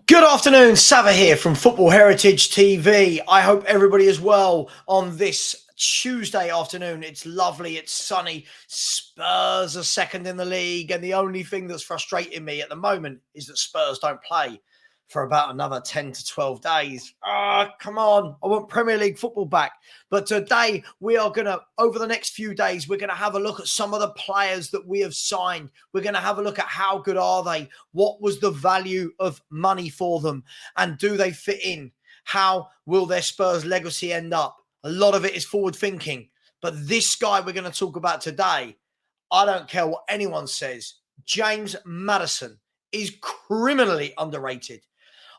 Good afternoon, Sava here from Football Heritage TV. I hope everybody is well on this Tuesday afternoon. It's lovely, it's sunny. Spurs are second in the league, and the only thing that's frustrating me at the moment is that Spurs don't play for about another 10 to 12 days. Come on. I want Premier League football back. But today we are going to, over the next few days, we're going to have a look at some of the players that we have signed. We're going to have a look at how good are they? What was the value of money for them? And do they fit in? How will their Spurs legacy end up? A lot of it is forward thinking. But this guy we're going to talk about today, I don't care what anyone says, James Maddison is criminally underrated.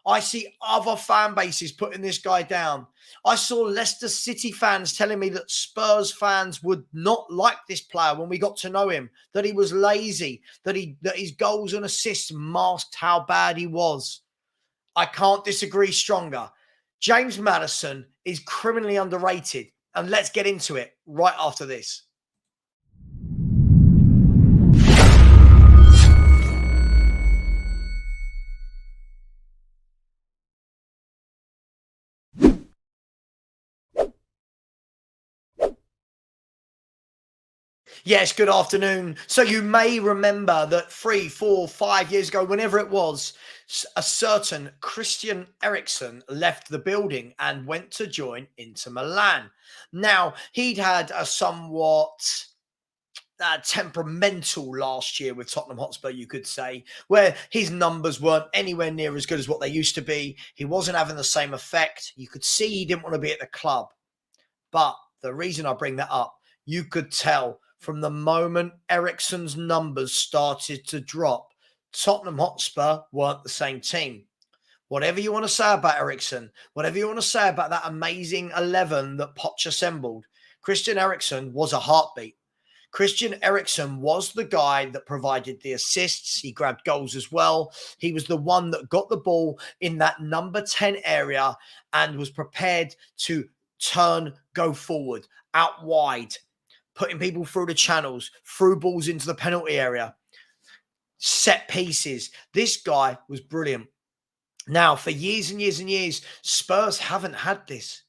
I see other fan bases putting this guy down. I saw Leicester City fans telling me that Spurs fans would not like this player when we got to know him, that he was lazy, that his goals and assists masked how bad he was. I can't disagree stronger. James Maddison is criminally underrated, and let's get into it right after this. Yes, good afternoon. So you may remember that 3, 4, 5 years ago, whenever it was, a certain Christian Eriksen left the building and went to join Inter Milan. Now, he'd had a somewhat temperamental last year with Tottenham Hotspur, you could say, where his numbers weren't anywhere near as good as what they used to be. He wasn't having the same effect. You could see he didn't want to be at the club. But the reason I bring that up, you could tell from the moment Eriksen's numbers started to drop, Tottenham Hotspur weren't the same team. Whatever you want to say about Eriksen, whatever you want to say about that amazing 11 that Poch assembled, Christian Eriksen was a heartbeat. Christian Eriksen was the guy that provided the assists. He grabbed goals as well. He was the one that got the ball in that number 10 area and was prepared to turn, go forward, out wide, putting people through the channels, through balls into the penalty area, set pieces. This guy was brilliant. Now, for years and years and years, Spurs haven't had this.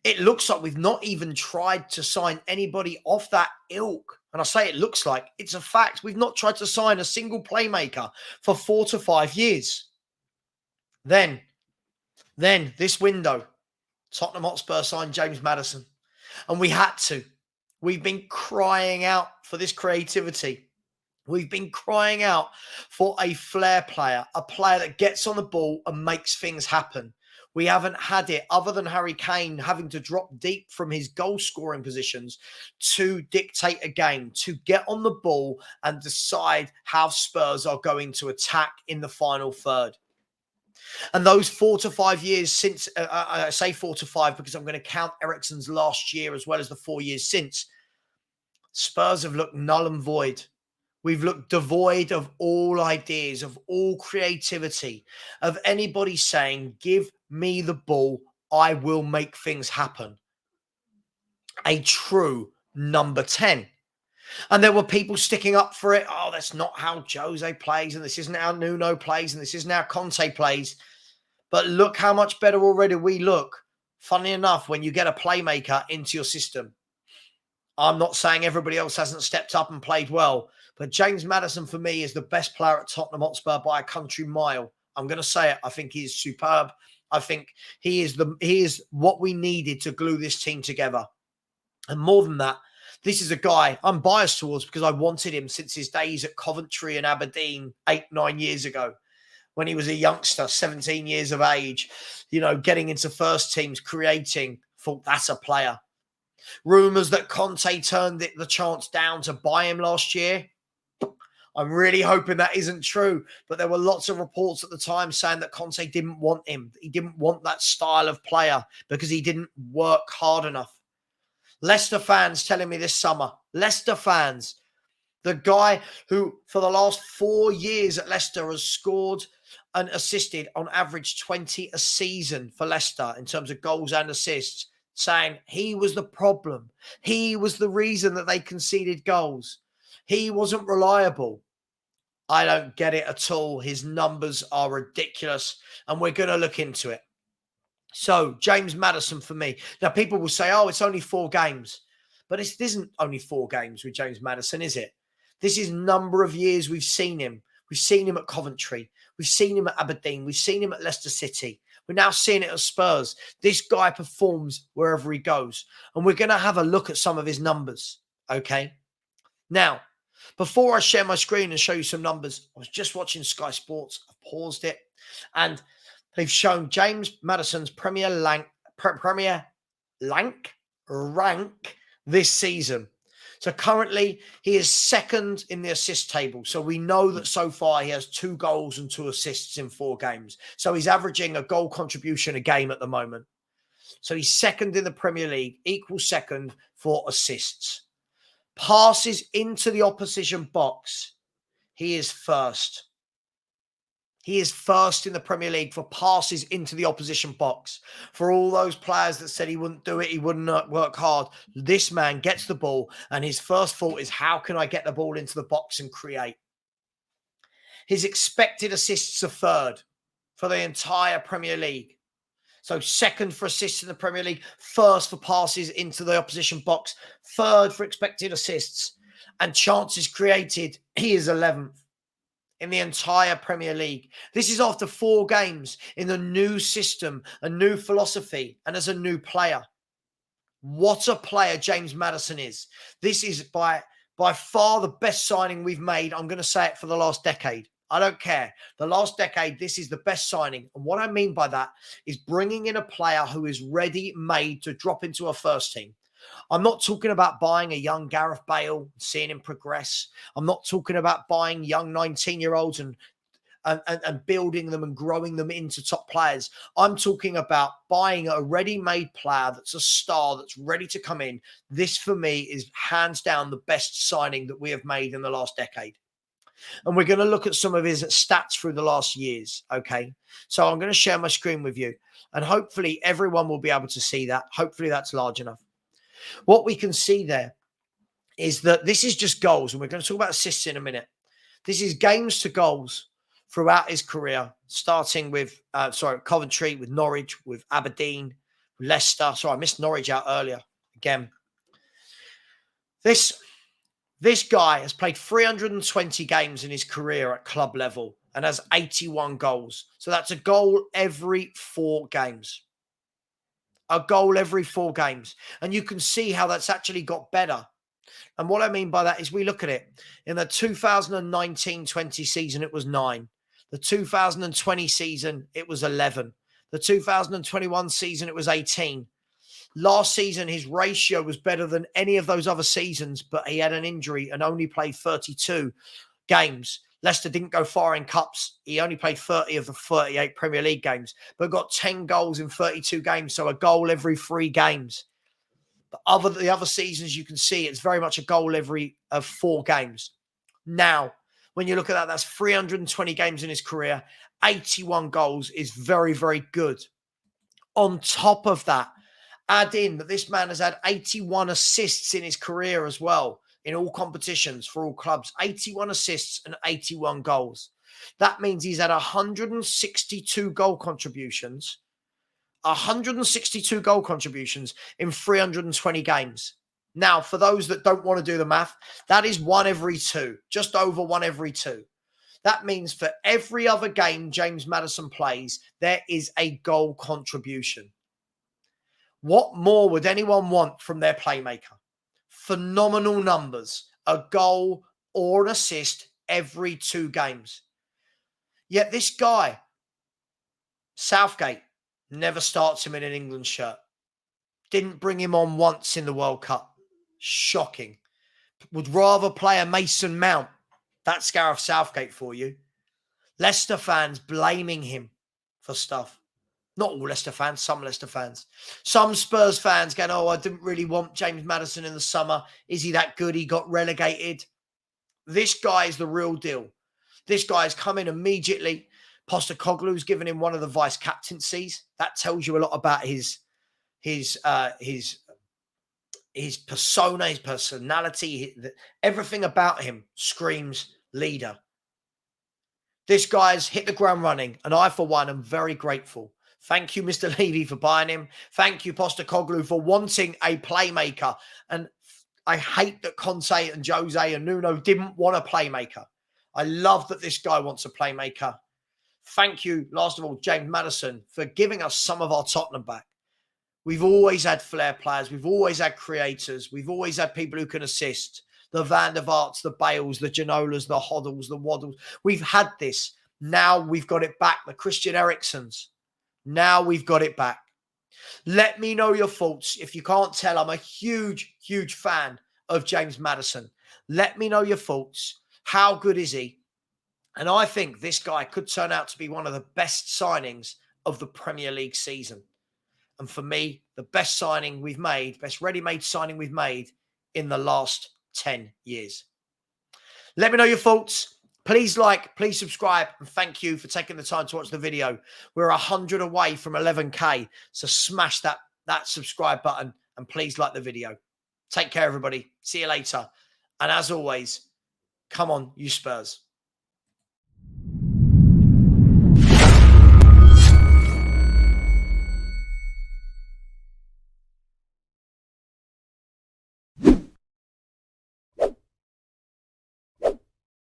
It looks like we've not even tried to sign anybody off that ilk. And I say it looks like, it's a fact. We've not tried to sign a single playmaker for 4 to 5 years. Then this window, Tottenham Hotspur signed James Maddison. And we had to. We've been crying out for this creativity. We've been crying out for a flair player, a player that gets on the ball and makes things happen. We haven't had it other than Harry Kane having to drop deep from his goal-scoring positions to dictate a game, to get on the ball and decide how Spurs are going to attack in the final third. And those 4 to 5 years since, I say 4 to 5 because I'm going to count Eriksen's last year as well as the 4 years since, Spurs have looked null and void. We've looked devoid of all ideas, of all creativity, of anybody saying, give me the ball, I will make things happen. A true number 10. And there were people sticking up for it. Oh, that's not how Jose plays, and this isn't how Nuno plays, and this isn't how Conte plays. But look how much better already we look. Funny enough, when you get a playmaker into your system. I'm not saying everybody else hasn't stepped up and played well, but James Maddison for me is the best player at Tottenham Hotspur by a country mile. I'm going to say it. I think he's superb. I think he is what we needed to glue this team together. And more than that, this is a guy I'm biased towards because I wanted him since his days at Coventry and Aberdeen 8, 9 years ago when he was a youngster, 17 years of age, getting into first teams, creating, thought that's a player. Rumours that Conte turned the chance down to buy him last year. I'm really hoping that isn't true. But there were lots of reports at the time saying that Conte didn't want him. He didn't want that style of player because he didn't work hard enough. Leicester fans telling me this summer, Leicester fans, the guy who for the last 4 years at Leicester has scored and assisted on average 20 a season for Leicester in terms of goals and assists, saying he was the problem. He was the reason that they conceded goals. He wasn't reliable. I don't get it at all. His numbers are ridiculous, and we're going to look into it. So, James Maddison for me. Now, people will say, oh, it's only 4 games. But it isn't only 4 games with James Maddison, is it? This is number of years we've seen him. We've seen him at Coventry. We've seen him at Aberdeen. We've seen him at Leicester City. We're now seeing it at Spurs. This guy performs wherever he goes. And we're going to have a look at some of his numbers, okay? Now, before I share my screen and show you some numbers, I was just watching Sky Sports. I paused it. And they've shown James Maddison's Premier rank this season. So currently he is second in the assist table. So we know that so far he has 2 goals and 2 assists in 4 games. So he's averaging a goal contribution a game at the moment. So he's second in the Premier League, equal second for assists. Passes into the opposition box, he is first. He is first in the Premier League for passes into the opposition box. For all those players that said he wouldn't do it, he wouldn't work hard, this man gets the ball and his first thought is, how can I get the ball into the box and create? His expected assists are third for the entire Premier League. So second for assists in the Premier League, first for passes into the opposition box, third for expected assists, and chances created, he is 11th. In the entire Premier League. This is after 4 games in the new system, a new philosophy, and as a new player. What a player James Maddison is. This is by far the best signing we've made. I'm going to say it for the last decade. I don't care. The last decade, this is the best signing. And what I mean by that is bringing in a player who is ready-made to drop into a first team. I'm not talking about buying a young Gareth Bale, seeing him progress. I'm not talking about buying young 19-year-olds and building them and growing them into top players. I'm talking about buying a ready-made player that's a star, that's ready to come in. This, for me, is hands down the best signing that we have made in the last decade. And we're going to look at some of his stats through the last years, okay? So I'm going to share my screen with you, and hopefully everyone will be able to see that. Hopefully that's large enough. What we can see there is that this is just goals, and we're going to talk about assists in a minute. This is games to goals throughout his career, starting with, Coventry, with Norwich, with Aberdeen, with Leicester. Sorry, I missed Norwich out earlier again. This guy has played 320 games in his career at club level and has 81 goals. So that's a goal every 4 games. A goal every 4 games. And you can see how that's actually got better. And what I mean by that is we look at it. In the 2019-20 season, it was 9. The 2020 season, it was 11. The 2021 season, it was 18. Last season, his ratio was better than any of those other seasons, but he had an injury and only played 32 games. Leicester didn't go far in cups. He only played 30 of the 38 Premier League games, but got 10 goals in 32 games, so a goal every 3 games. But the other seasons, you can see it's very much a goal every 4 games. Now, when you look at that, that's 320 games in his career. 81 goals is very, very good. On top of that, add in that this man has had 81 assists in his career as well, in all competitions for all clubs. 81 assists and 81 goals. That means he's had 162 goal contributions. 162 goal contributions in 320 games. Now, for those that don't want to do the math, that is 1 every 2, just over 1 every 2. That means for every other game James Maddison plays, there is a goal contribution. What more would anyone want from their playmaker? Phenomenal numbers, a goal or an assist every 2 games. Yet this guy, Southgate, never starts him in an England shirt. Didn't bring him on once in the World Cup. Shocking. Would rather play a Mason Mount. That's Gareth Southgate for you. Leicester fans blaming him for stuff. Not all Leicester fans, some Leicester fans. Some Spurs fans going, oh, I didn't really want James Maddison in the summer. Is he that good? He got relegated. This guy is the real deal. This guy has come in immediately. Postecoglou's given him one of the vice captaincies. That tells you a lot about his persona, his personality. Everything about him screams leader. This guy's hit the ground running, and I, for one, am very grateful. Thank you, Mr. Levy, for buying him. Thank you, Postecoglou, for wanting a playmaker. And I hate that Conte and Jose and Nuno didn't want a playmaker. I love that this guy wants a playmaker. Thank you, last of all, James Maddison, for giving us some of our Tottenham back. We've always had flair players. We've always had creators. We've always had people who can assist. The Van der Vaarts, the Bales, the Ginolas, the Hoddles, the Waddles. We've had this. Now we've got it back. The Christian Eriksens. Now we've got it back. Let me know your thoughts. If you can't tell, I'm a huge, huge fan of James Maddison. Let me know your thoughts. How good is he? And I think this guy could turn out to be one of the best signings of the Premier League season. And for me, the best signing we've made, best ready-made signing we've made in the last 10 years. Let me know your thoughts. Please like, please subscribe, and thank you for taking the time to watch the video. We're 100 away from 11K, so smash that subscribe button and please like the video. Take care, everybody. See you later. And as always, come on, you Spurs.